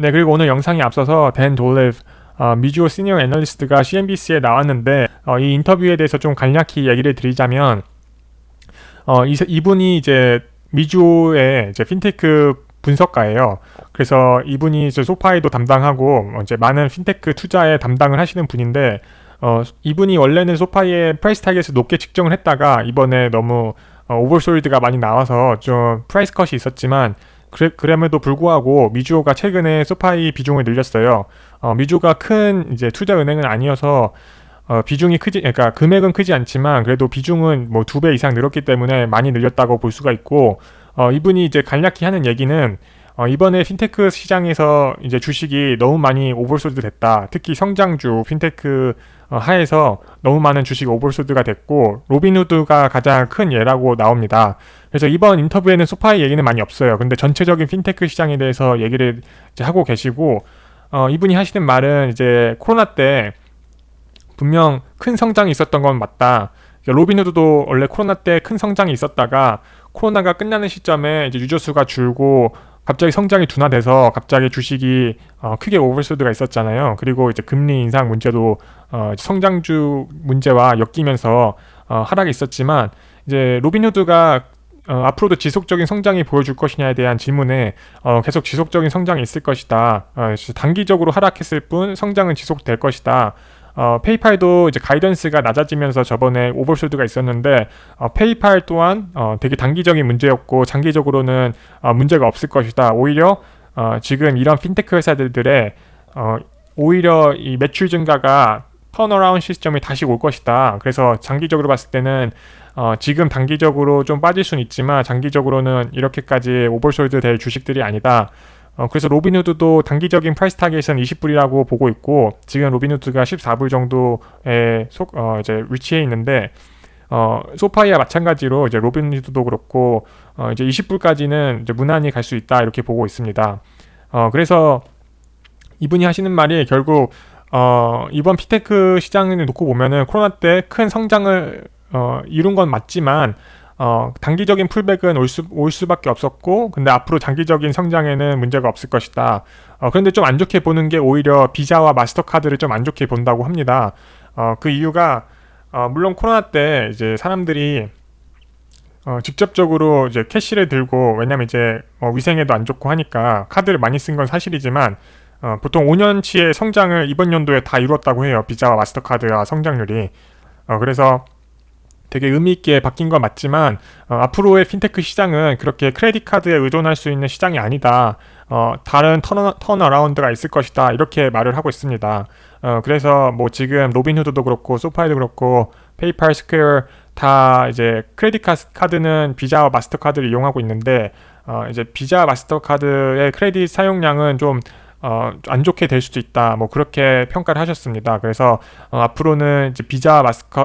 네, 그리고 오늘 영상에 앞서서 댄 돌리브 미주어 시니어 애널리스트가 CNBC에 나왔는데 이 인터뷰에 대해서 좀 간략히 얘기를 드리자면 이분이 이제 미주어의 이제 핀테크 분석가예요. 그래서 이분이 이제 소파이도 담당하고 이제 많은 핀테크 투자에 담당을 하시는 분인데 이분이 원래는 소파이의 프라이스 타겟을 높게 측정을 했다가 이번에 너무 오버솔드가 많이 나와서 좀 프라이스 컷이 있었지만 그럼에도 불구하고 미주호가 최근에 소파이 비중을 늘렸어요. 미주호가 큰 이제 투자 은행은 아니어서 비중이 그러니까 금액은 크지 않지만 그래도 비중은 뭐 2배 이상 늘었기 때문에 많이 늘렸다고 볼 수가 있고 이분이 이제 간략히 하는 얘기는 이번에 핀테크 시장에서 이제 주식이 너무 많이 오버솔드 됐다. 특히 성장주 핀테크 하에서 너무 많은 주식이 오버솔드가 됐고 로빈후드가 가장 큰 예라고 나옵니다. 그래서 이번 인터뷰에는 소파이 얘기는 많이 없어요. 근데 전체적인 핀테크 시장에 대해서 얘기를 이제 하고 계시고 이분이 하시는 말은 이제 코로나 때 분명 큰 성장이 있었던 건 맞다. 로빈후드도 원래 코로나 때 큰 성장이 있었다가 코로나가 끝나는 시점에 이제 유저수가 줄고 갑자기 성장이 둔화돼서 갑자기 주식이 크게 오버솔드가 있었잖아요. 그리고 이제 금리 인상 문제도 성장주 문제와 엮이면서 하락이 있었지만 이제 로빈후드가 앞으로도 지속적인 성장이 보여줄 것이냐에 대한 질문에 계속 지속적인 성장이 있을 것이다. 단기적으로 하락했을 뿐 성장은 지속될 것이다. 페이팔도 이제 가이던스가 낮아지면서 저번에 오버솔드가 있었는데 페이팔 또한 되게 단기적인 문제였고 장기적으로는 문제가 없을 것이다. 오히려 지금 이런 핀테크 회사들의 오히려 이 매출 증가가 턴어라운드 시스템이 다시 올 것이다. 그래서 장기적으로 봤을 때는 지금 단기적으로 좀 빠질 수는 있지만 장기적으로는 이렇게까지 오버솔드 될 주식들이 아니다. 그래서 로빈후드도 단기적인 프라이스 타겟은 20불이라고 보고 있고 지금 로빈후드가 14불 정도에 이제 위치해 있는데 소파이와 마찬가지로 이제 로빈후드도 그렇고 이제 20불까지는 이제 무난히 갈 수 있다 이렇게 보고 있습니다. 그래서 이분이 하시는 말이 결국 이번 핀테크 시장을 놓고 보면은 코로나 때 큰 성장을 이룬 건 맞지만 단기적인 풀백은 올 수밖에 없었고 근데 앞으로 장기적인 성장에는 문제가 없을 것이다. 그런데 좀 안 좋게 보는 게 오히려 비자와 마스터카드를 좀 안 좋게 본다고 합니다. 그 이유가 물론 코로나 때 이제 사람들이 직접적으로 이제 캐시를 들고 왜냐면 이제 위생에도 안 좋고 하니까 카드를 많이 쓴 건 사실이지만 보통 5년치의 성장을 이번 연도에 다 이루었다고 해요. 비자와 마스터카드와 성장률이. 그래서 되게 의미있게 바뀐 건 맞지만 앞으로의 핀테크 시장은 그렇게 크레딧 카드에 의존할 수 있는 시장이 아니다. 다른 턴어라운드가 있을 것이다. 이렇게 말을 하고 있습니다. 그래서 뭐 지금 로빈후드도 그렇고 소파이도 그렇고 페이팔, 스퀘어 다 이제 크레딧 카드는 비자와 마스터카드를 이용하고 있는데 이제 비자 마스터카드의 크레딧 사용량은 좀 안 좋게 될 수도 있다. 뭐 그렇게 평가를 하셨습니다. 그래서 앞으로는 이제 비자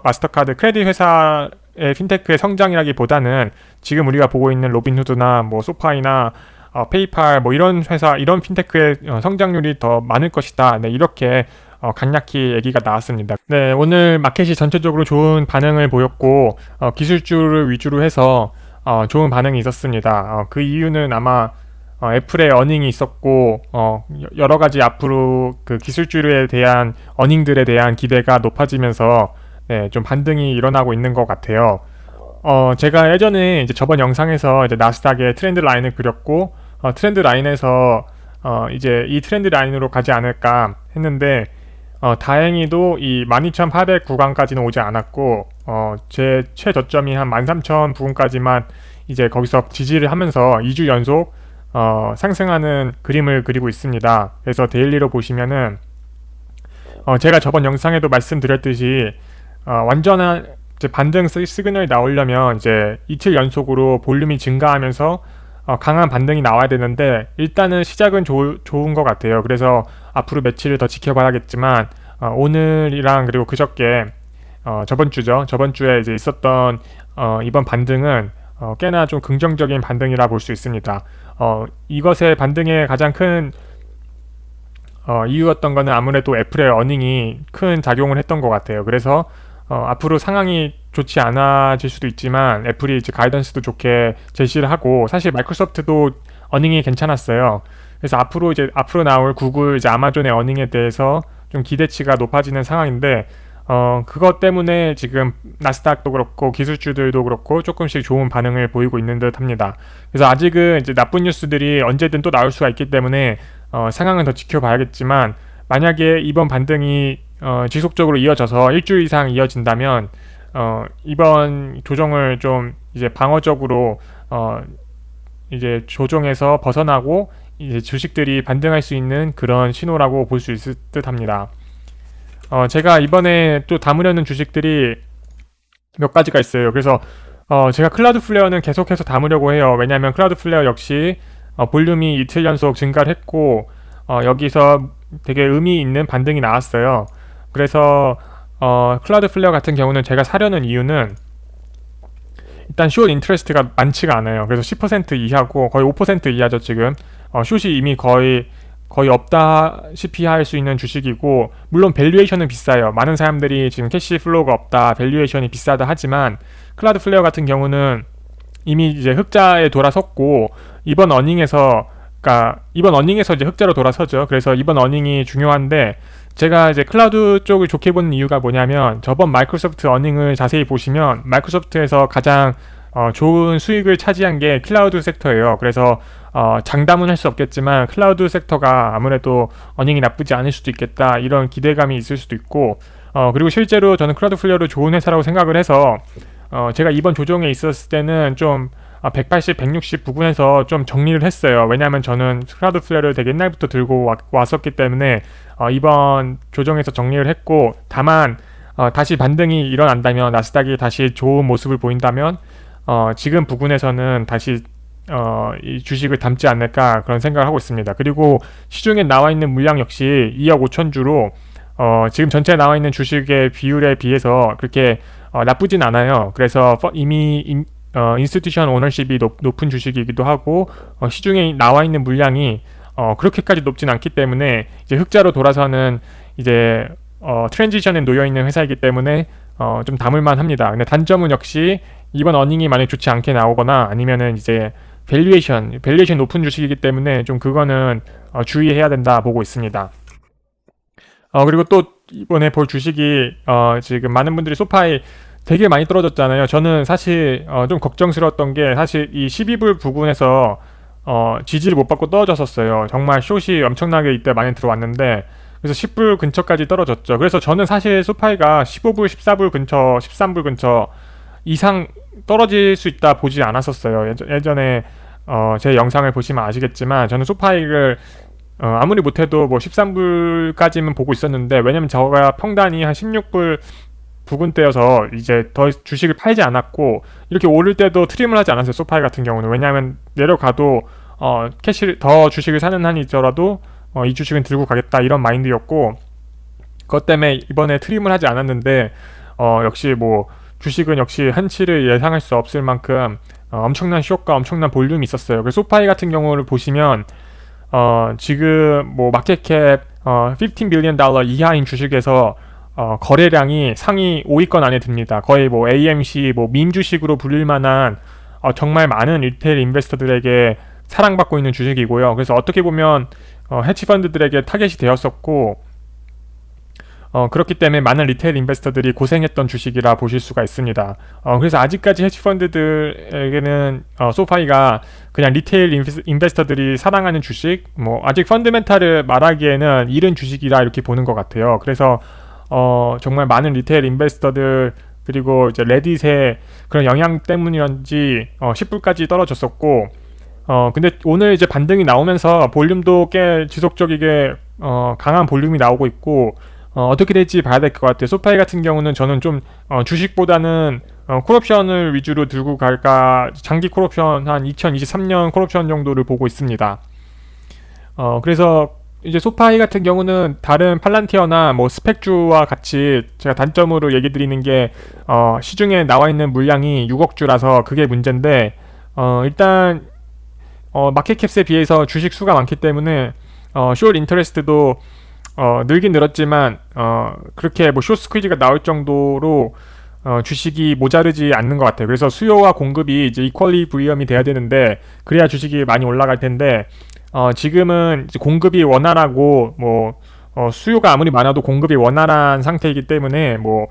마스터카드 크레딧 회사의 핀테크의 성장이라기보다는 지금 우리가 보고 있는 로빈후드나 뭐 소파이나 페이팔 뭐 이런 회사 이런 핀테크의 성장률이 더 많을 것이다. 네, 이렇게 간략히 얘기가 나왔습니다. 네, 오늘 마켓이 전체적으로 좋은 반응을 보였고 기술주를 위주로 해서 좋은 반응이 있었습니다. 그 이유는 아마 애플의 어닝이 있었고 여러 가지 앞으로 그 기술주에 대한 어닝들에 대한 기대가 높아지면서 네, 좀 반등이 일어나고 있는 것 같아요. 제가 예전에 이제 저번 영상에서 이제 나스닥의 트렌드 라인을 그렸고 트렌드 라인에서 이제 이 트렌드 라인으로 가지 않을까 했는데 다행히도 이 12,800 구간까지는 오지 않았고 제 최저점이 한 13,000 부근까지만 이제 거기서 지지를 하면서 2주 연속 상승하는 그림을 그리고 있습니다. 그래서 데일리로 보시면은 제가 저번 영상에도 말씀드렸듯이 완전한 이제 반등 시그널이 나오려면 이제 이틀 연속으로 볼륨이 증가하면서 강한 반등이 나와야 되는데 일단은 시작은 좋은 것 같아요. 그래서 앞으로 며칠을 더 지켜봐야겠지만 오늘이랑 그리고 그저께 저번 주에 이제 있었던 이번 반등은 꽤나 좀 긍정적인 반등이라 볼 수 있습니다. 이것의 반등의 가장 큰 이유였던 거는 아무래도 애플의 어닝이 큰 작용을 했던 것 같아요. 그래서 앞으로 상황이 좋지 않아질 수도 있지만 애플이 이제 가이던스도 좋게 제시를 하고 사실 마이크로소프트도 어닝이 괜찮았어요. 그래서 앞으로 나올 구글, 이제 아마존의 어닝에 대해서 좀 기대치가 높아지는 상황인데, 그것 때문에 지금 나스닥도 그렇고 기술주들도 그렇고 조금씩 좋은 반응을 보이고 있는 듯 합니다. 그래서 아직은 이제 나쁜 뉴스들이 언제든 또 나올 수가 있기 때문에 상황은 더 지켜봐야겠지만, 만약에 이번 반등이 지속적으로 이어져서 일주일 이상 이어진다면 이번 조정을 좀 이제 방어적으로 이제 조정에서 벗어나고 이제 주식들이 반등할 수 있는 그런 신호라고 볼 수 있을 듯 합니다. 제가 이번에 또 담으려는 주식들이 몇 가지가 있어요. 그래서 제가 클라우드플레어는 계속해서 담으려고 해요. 왜냐하면 클라우드플레어 역시 볼륨이 이틀 연속 증가를 했고 여기서 되게 의미 있는 반등이 나왔어요. 그래서 클라우드플레어 같은 경우는 제가 사려는 이유는 일단 숏 인트레스트가 많지가 않아요. 그래서 10% 이하고 거의 5% 이하죠 지금. 숏이 이미 거의 없다시피 할 수 있는 주식이고, 물론 밸류에이션은 비싸요. 많은 사람들이 지금 캐시 플로우가 없다, 밸류에이션이 비싸다 하지만 클라우드플레어 같은 경우는 이미 이제 흑자에 돌아섰고, 이번 어닝에서 이제 흑자로 돌아서죠. 그래서 이번 어닝이 중요한데, 제가 이제 클라우드 쪽을 좋게 보는 이유가 뭐냐면, 저번 마이크로소프트 어닝을 자세히 보시면 마이크로소프트에서 가장 좋은 수익을 차지한 게 클라우드 섹터예요. 그래서 장담은 할 수 없겠지만 클라우드 섹터가 아무래도 어닝이 나쁘지 않을 수도 있겠다, 이런 기대감이 있을 수도 있고, 그리고 실제로 저는 클라우드플레어를 좋은 회사라고 생각을 해서 제가 이번 조정에 있었을 때는 좀 180, 160 부분에서 좀 정리를 했어요. 왜냐하면 저는 클라우드플레어를 되게 옛날부터 들고 왔었기 때문에 이번 조정에서 정리를 했고, 다만 다시 반등이 일어난다면, 나스닥이 다시 좋은 모습을 보인다면 지금 부근에서는 다시 이 주식을 담지 않을까, 그런 생각을 하고 있습니다. 그리고 시중에 나와 있는 물량 역시 2억 5천 주로 지금 전체에 나와 있는 주식의 비율에 비해서 그렇게 나쁘진 않아요. 그래서 이미 인스티튜션 오너십이 높은 주식이기도 하고, 시중에 나와 있는 물량이 그렇게까지 높진 않기 때문에 이제 흑자로 돌아서는 이제 트랜지션에 놓여 있는 회사이기 때문에 좀 담을만 합니다. 근데 단점은 역시 이번 어닝이 만약 좋지 않게 나오거나 아니면은 이제 밸류에이션 높은 주식이기 때문에 좀 그거는 주의해야 된다 보고 있습니다. 그리고 또 이번에 볼 주식이 지금 많은 분들이 소파에 되게 많이 떨어졌잖아요. 저는 사실 좀 걱정스러웠던 게, 사실 이 12불 부근에서 지지를 못 받고 떨어졌었어요. 정말 숏이 엄청나게 이때 많이 들어왔는데, 그래서 10불 근처까지 떨어졌죠. 그래서 저는 사실 소파이가 15불, 14불 근처, 13불 근처 이상 떨어질 수 있다 보지 않았었어요. 예전에 제 영상을 보시면 아시겠지만, 저는 소파이를 아무리 못해도 뭐 13불까지는 보고 있었는데, 왜냐면 저가 평단이 한 16불 부근대여서 이제 더 주식을 팔지 않았고, 이렇게 오를 때도 트림을 하지 않았어요, 소파이 같은 경우는. 왜냐하면 내려가도 더 주식을 사는 한이 있더라도 이 주식은 들고 가겠다, 이런 마인드였고, 그것 때문에 이번에 트림을 하지 않았는데 역시 뭐 주식은 역시 한치를 예상할 수 없을 만큼 엄청난 쇼과 엄청난 볼륨이 있었어요. 그래서 소파이 같은 경우를 보시면 지금 뭐 마켓캡 15 빌리언 달러 이하인 주식에서 거래량이 상위 5위권 안에 듭니다. 거의 뭐 AMC, 뭐 밈 주식으로 불릴 만한 정말 많은 리테일 인베스터들에게 사랑받고 있는 주식이고요. 그래서 어떻게 보면 헤지펀드들에게 타겟이 되었었고, 그렇기 때문에 많은 리테일 인베스터들이 고생했던 주식이라 보실 수가 있습니다. 그래서 아직까지 헤지펀드들에게는 소파이가 그냥 리테일 인베스터들이 사랑하는 주식, 뭐 아직 펀드멘탈을 말하기에는 이른 주식이라 이렇게 보는 것 같아요. 그래서 정말 많은 리테일 인베스터들, 그리고 이제 레딧의 그런 영향 때문이런지 10불까지 떨어졌었고, 근데 오늘 이제 반등이 나오면서 볼륨도 꽤 지속적이게 강한 볼륨이 나오고 있고, 어떻게 될지 봐야 될 것 같아요. 소파이 같은 경우는 저는 좀 주식보다는 콜옵션을 위주로 들고 갈까, 장기 콜옵션 한 2023년 콜옵션 정도를 보고 있습니다. 그래서 이제 소파이 같은 경우는 다른 팔란티어나 뭐 스펙주와 같이 제가 단점으로 얘기 드리는 게 시중에 나와 있는 물량이 6억 주라서 그게 문제인데, 일단 마켓캡에 비해서 주식 수가 많기 때문에 숏 인터레스트도 늘긴 늘었지만 그렇게 뭐 숏 스퀴즈가 나올 정도로 주식이 모자르지 않는 것 같아요. 그래서 수요와 공급이 이제 이퀄리브리엄이 돼야 되는데, 그래야 주식이 많이 올라갈 텐데 지금은 이제 공급이 원활하고 뭐 수요가 아무리 많아도 공급이 원활한 상태이기 때문에 뭐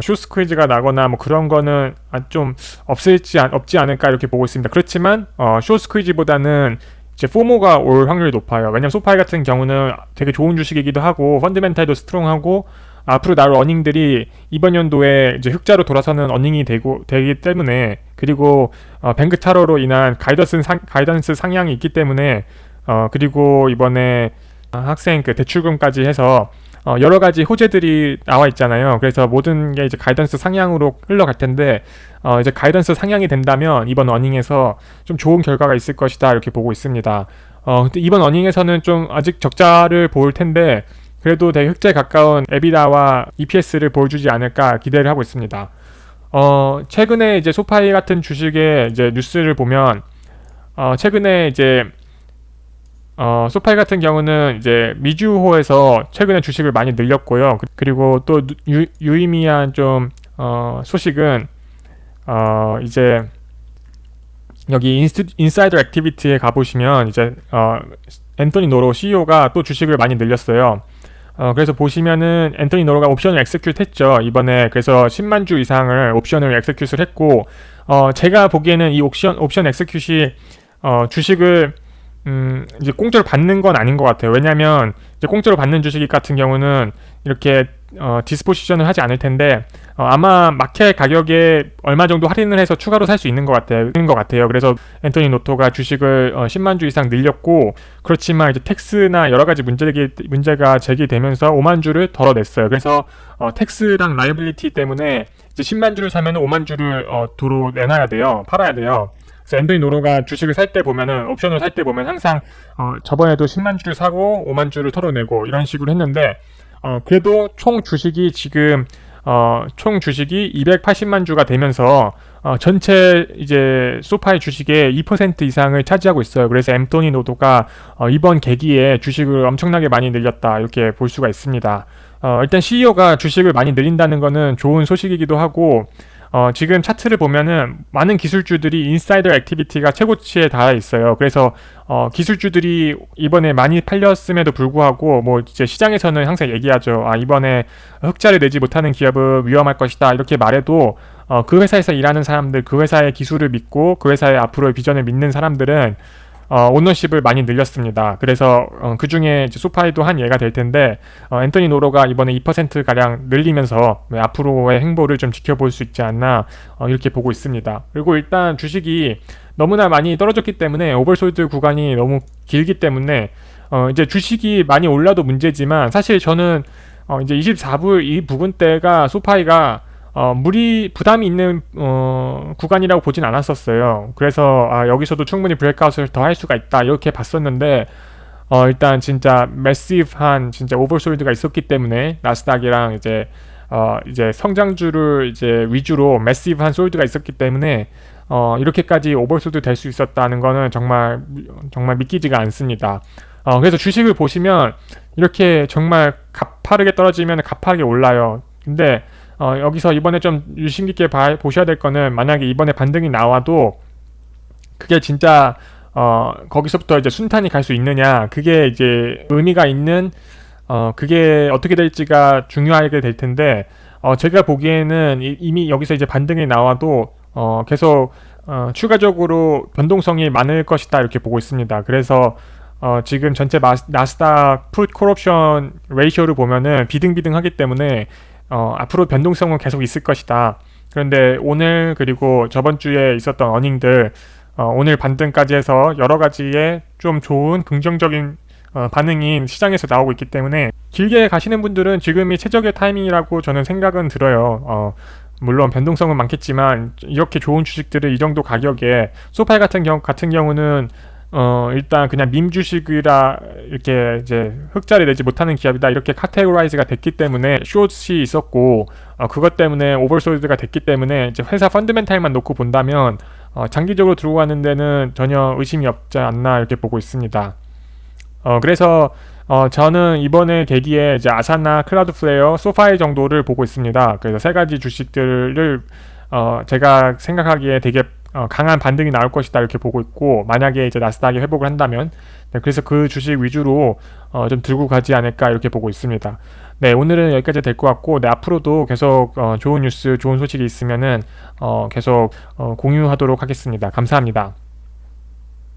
숏스퀴즈가 나거나 뭐 그런 거는 좀 없지 않을까 이렇게 보고 있습니다. 그렇지만 숏스퀴즈보다는 이제 포모가 올 확률이 높아요. 왜냐면 소파이 같은 경우는 되게 좋은 주식이기도 하고 펀드멘탈도 스트롱하고 앞으로 나올 어닝들이 이번 연도에 이제 흑자로 돌아서는 어닝이 되기 때문에, 그리고 뱅크 타로로 인한 가이던스 상향이 있기 때문에, 그리고 이번에 학생 그 대출금까지 해서 여러 가지 호재들이 나와 있잖아요. 그래서 모든 게 이제 가이던스 상향으로 흘러갈 텐데, 이제 가이던스 상향이 된다면 이번 어닝에서 좀 좋은 결과가 있을 것이다 이렇게 보고 있습니다. 근데 이번 어닝에서는 좀 아직 적자를 볼 텐데 그래도 되게 흑자에 가까운 에비다와 EPS를 보여주지 않을까 기대를 하고 있습니다. 최근에 이제 소파이 같은 주식의 이제 뉴스를 보면, 최근에 이제 소파이 같은 경우는 이제 미주호에서 최근에 주식을 많이 늘렸고요. 그리고 또 유의미한 좀 소식은 이제 여기 인사이더 액티비티에 가보시면 이제 앤토니 노로 CEO가 또 주식을 많이 늘렸어요. 그래서 보시면은 앤토니 노로가 옵션을 엑세큐트 했죠 이번에. 그래서 10만 주 이상을 옵션을 엑세큐트를 했고, 제가 보기에는 이 옵션 엑세큐트이 주식을 이제 공짜로 받는 건 아닌 것 같아요. 왜냐면 이제 공짜로 받는 주식 같은 경우는 이렇게 디스포지션을 하지 않을 텐데, 아마 마켓 가격에 얼마 정도 할인을 해서 추가로 살 수 있는 것 같아요. 그래서 앤토니 노토가 주식을 10만 주 이상 늘렸고, 그렇지만 이제 텍스나 여러 가지 문제가 제기되면서 5만 주를 덜어냈어요. 그래서 텍스랑 라이빌리티 때문에 이제 10만 주를 사면 5만 주를 도로 내놔야 돼요. 팔아야 돼요. 그래서 앤토니 노로가 주식을 살 때 보면은, 옵션을 살 때 보면 항상 저번에도 10만 주를 사고 5만 주를 털어내고 이런 식으로 했는데, 그래도 총 주식이 지금 총 주식이 280만 주가 되면서 전체 이제 소파의 주식의 2% 이상을 차지하고 있어요. 그래서 앤토니 노토가 이번 계기에 주식을 엄청나게 많이 늘렸다 이렇게 볼 수가 있습니다. 일단 CEO가 주식을 많이 늘린다는 거는 좋은 소식이기도 하고, 지금 차트를 보면은 많은 기술주들이 인사이더 액티비티가 최고치에 닿아 있어요. 그래서 기술주들이 이번에 많이 팔렸음에도 불구하고 뭐 이제 시장에서는 항상 얘기하죠. 이번에 흑자를 내지 못하는 기업은 위험할 것이다 이렇게 말해도, 그 회사에서 일하는 사람들, 그 회사의 기술을 믿고 그 회사의 앞으로의 비전을 믿는 사람들은 오너십을 많이 늘렸습니다. 그래서 그 중에 소파이도 한 예가 될 텐데, 앤토니 노로가 이번에 2% 가량 늘리면서 앞으로의 행보를 좀 지켜볼 수 있지 않나 이렇게 보고 있습니다. 그리고 일단 주식이 너무나 많이 떨어졌기 때문에, 오버솔드 구간이 너무 길기 때문에 이제 주식이 많이 올라도 문제지만, 사실 저는 이제 24불 이 부근대가 소파이가 부담이 있는 구간이라고 보진 않았었어요. 그래서 여기서도 충분히 브레이크아웃을 더 할 수가 있다 이렇게 봤었는데, 일단 진짜 매시브한 진짜 오버솔드가 있었기 때문에, 나스닥이랑 이제 성장주를 이제 위주로 매시브한 솔드가 있었기 때문에 이렇게까지 오버솔드 될 수 있었다는 거는 정말 믿기지가 않습니다. 그래서 주식을 보시면 이렇게 정말 가파르게 떨어지면 가파르게 올라요. 근데 여기서 이번에 좀 유심 깊게 보셔야 될 거는, 만약에 이번에 반등이 나와도 그게 진짜 거기서부터 이제 순탄히 갈 수 있느냐, 그게 이제 의미가 있는, 그게 어떻게 될지가 중요하게 될 텐데, 제가 보기에는 이미 여기서 이제 반등이 나와도 계속 추가적으로 변동성이 많을 것이다 이렇게 보고 있습니다. 그래서 지금 전체 나스닥 풋 콜옵션 레이쇼를 보면은 비등비등하기 때문에 앞으로 변동성은 계속 있을 것이다. 그런데 오늘 그리고 저번 주에 있었던 어닝들, 오늘 반등까지 해서 여러 가지의 좀 좋은 긍정적인 반응이 시장에서 나오고 있기 때문에, 길게 가시는 분들은 지금이 최적의 타이밍이라고 저는 생각은 들어요. 물론 변동성은 많겠지만 이렇게 좋은 주식들을 이 정도 가격에, 소파이 같은 경우는 일단 그냥 밈 주식이라 이렇게 이제 흑자를 내지 못하는 기업이다 이렇게 카테고라이즈가 됐기 때문에 숏이 있었고, 그것 때문에 오버솔드가 됐기 때문에 이제 회사 펀드멘탈만 놓고 본다면 장기적으로 들고 가는 데는 전혀 의심이 없지 않나 이렇게 보고 있습니다. 그래서 저는 이번에 계기에 이제 아사나, 클라우드플레어, 소파이 정도를 보고 있습니다. 그래서 세 가지 주식들을 제가 생각하기에 되게 강한 반등이 나올 것이다 이렇게 보고 있고, 만약에 이제 나스닥이 회복을 한다면, 네, 그래서 그 주식 위주로 좀 들고 가지 않을까 이렇게 보고 있습니다. 네, 오늘은 여기까지 될 것 같고, 네, 앞으로도 계속 좋은 뉴스, 좋은 소식이 있으면은 계속 공유하도록 하겠습니다. 감사합니다.